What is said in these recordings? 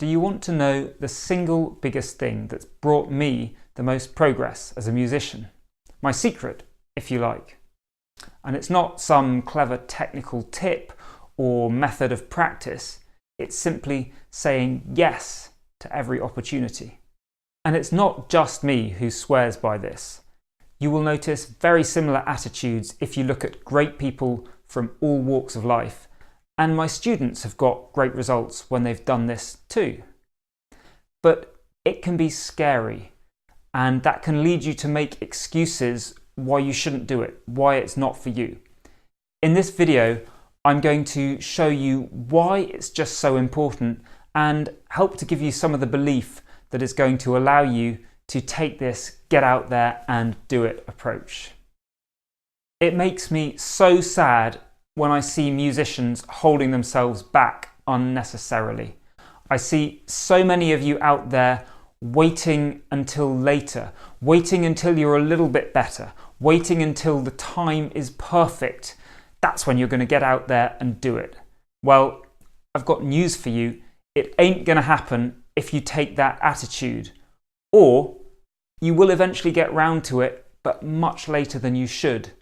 Do you want to know the single biggest thing that's brought me the most progress as a musician? My secret, if you like. And it's not some clever technical tip or method of practice. It's simply saying yes to every opportunity. And it's not just me who swears by this. You will notice very similar attitudes if you look at great people from all walks of life. And my students have got great results when they've done this too. But it can be scary, and that can lead you to make excuses why you shouldn't do it, why it's not for you. In this video, I'm going to show you why it's just so important and help to give you some of the belief that is going to allow you to take this get out there and do it approach. It makes me so sad when I see musicians holding themselves back unnecessarily. I see so many of you out there waiting until later, waiting until you're a little bit better, waiting until the time is perfect. That's when you're going to get out there and do it. Well, I've got news for you. It ain't going to happen if you take that attitude. Or you will eventually get round to it, but much later than you should.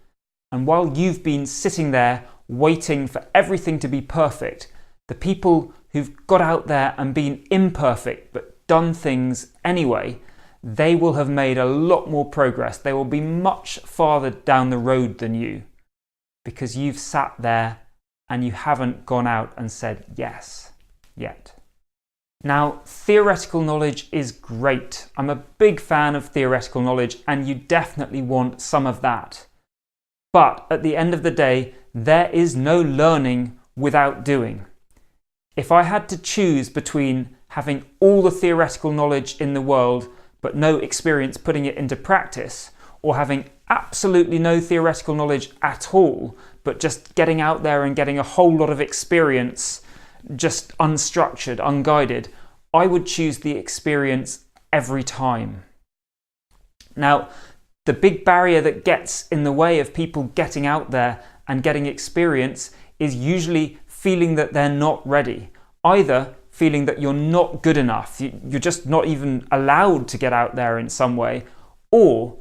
And while you've been sitting there waiting for everything to be perfect, the people who've got out there and been imperfect but done things anyway, they will have made a lot more progress. They will be much farther down the road than you because you've sat there and you haven't gone out and said yes yet. Now, theoretical knowledge is great. I'm a big fan of theoretical knowledge, and you definitely want some of that. But at the end of the day, there is no learning without doing. If I had to choose between having all the theoretical knowledge in the world but no experience putting it into practice, or having absolutely no theoretical knowledge at all but just getting out there and getting a whole lot of experience, just unstructured, unguided, I would choose the experience every time. Now, the big barrier that gets in the way of people getting out there and getting experience is usually feeling that they're not ready. Either feeling that you're not good enough, you're just not even allowed to get out there in some way, or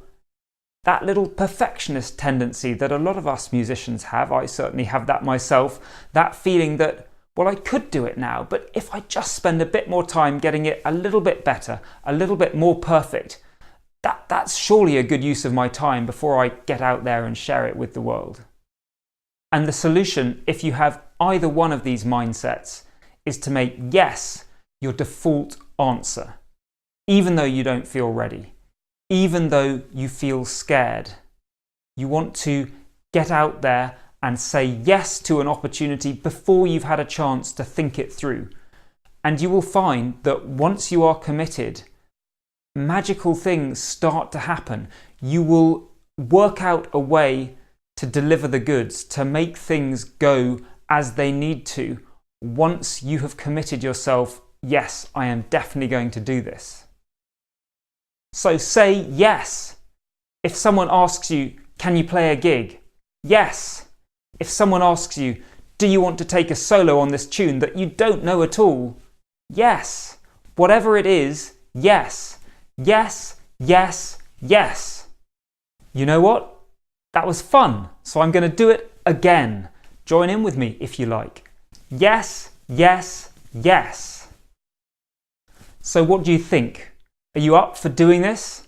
that little perfectionist tendency that a lot of us musicians have. I certainly have that myself, that feeling that, well, I could do it now, but if I just spend a bit more time getting it a little bit better, a little bit more perfect, that's surely a good use of my time before I get out there and share it with the world. And the solution, if you have either one of these mindsets, is to make yes your default answer, even though you don't feel ready, even though you feel scared. You want to get out there and say yes to an opportunity before you've had a chance to think it through. And you will find that once you are committed, magical things start to happen. You will work out a way to deliver the goods, to make things go as they need to, once you have committed yourself, yes, I am definitely going to do this. So say yes. If someone asks you, can you play a gig? Yes. If someone asks you, do you want to take a solo on this tune that you don't know at all? Yes. Whatever it is, yes. Yes, yes, yes. You know what? That was fun, so I'm going to do it again. Join in with me if you like. Yes, yes, yes. So what do you think? Are you up for doing this?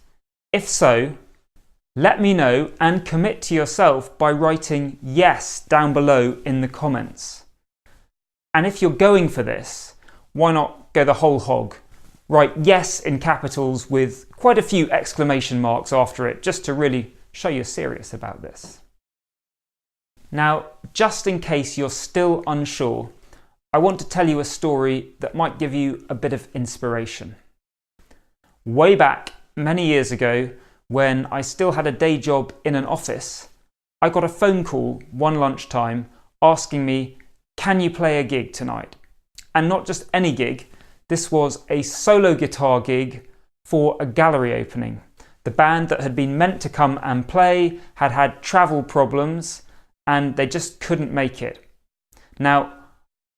If so, let me know and commit to yourself by writing yes down below in the comments. And if you're going for this, why not go the whole hog? Write yes in capitals with quite a few exclamation marks after it, just to really show you're serious about this. Now, just in case you're still unsure, I want to tell you a story that might give you a bit of inspiration. Way back, many years ago, when I still had a day job in an office, I got a phone call one lunchtime asking me, can you play a gig tonight? And not just any gig, this was a solo guitar gig for a gallery opening. The band that had been meant to come and play had had travel problems and they just couldn't make it. Now,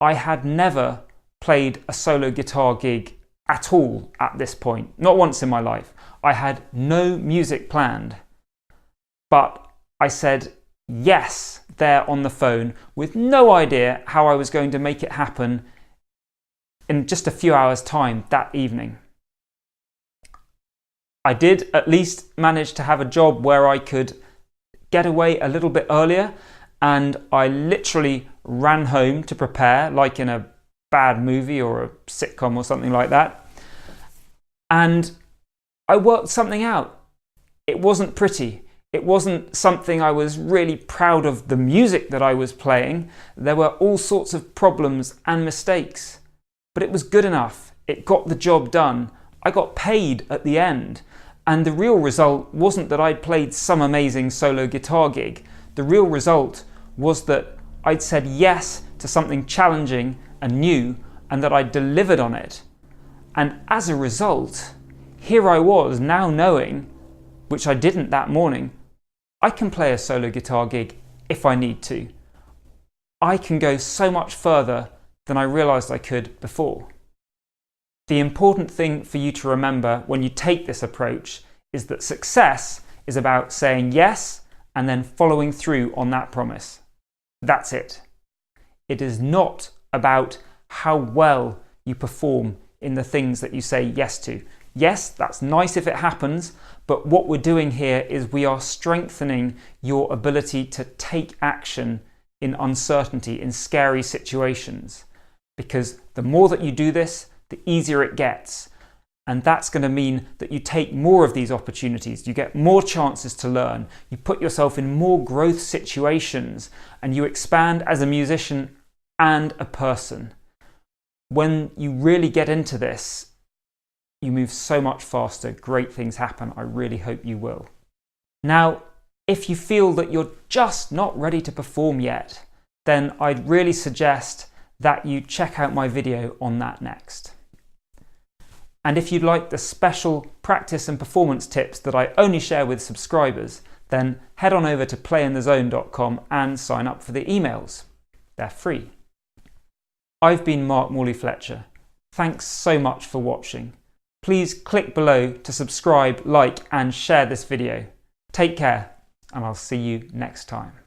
I had never played a solo guitar gig at all at this point, not once in my life. I had no music planned, but I said yes there on the phone with no idea how I was going to make it happen in just a few hours' time that evening. I did at least manage to have a job where I could get away a little bit earlier, and I literally ran home to prepare, like in a bad movie or a sitcom or something like that. And I worked something out. It wasn't pretty. It wasn't something I was really proud of the music that I was playing. There were all sorts of problems and mistakes, but it was good enough. It got the job done. I got paid at the end. And the real result wasn't that I'd played some amazing solo guitar gig. The real result was that I'd said yes to something challenging and new, and that I'd delivered on it. And as a result, here I was now knowing, which I didn't that morning, I can play a solo guitar gig if I need to. I can go so much further than I realised I could before. The important thing for you to remember when you take this approach is that success is about saying yes and then following through on that promise. That's it. It is not about how well you perform in the things that you say yes to. Yes, that's nice if it happens, but what we're doing here is we are strengthening your ability to take action in uncertainty, in scary situations. Because the more that you do this, the easier it gets. And that's going to mean that you take more of these opportunities, you get more chances to learn, you put yourself in more growth situations, and you expand as a musician and a person. When you really get into this, you move so much faster, great things happen. I really hope you will. Now, if you feel that you're just not ready to perform yet, then I'd really suggest that you check out my video on that next. And if you'd like the special practice and performance tips that I only share with subscribers, then head on over to playinthezone.com and sign up for the emails. They're free. I've been Mark Morley-Fletcher. Thanks so much for watching. Please click below to subscribe, like, and share this video. Take care, and I'll see you next time.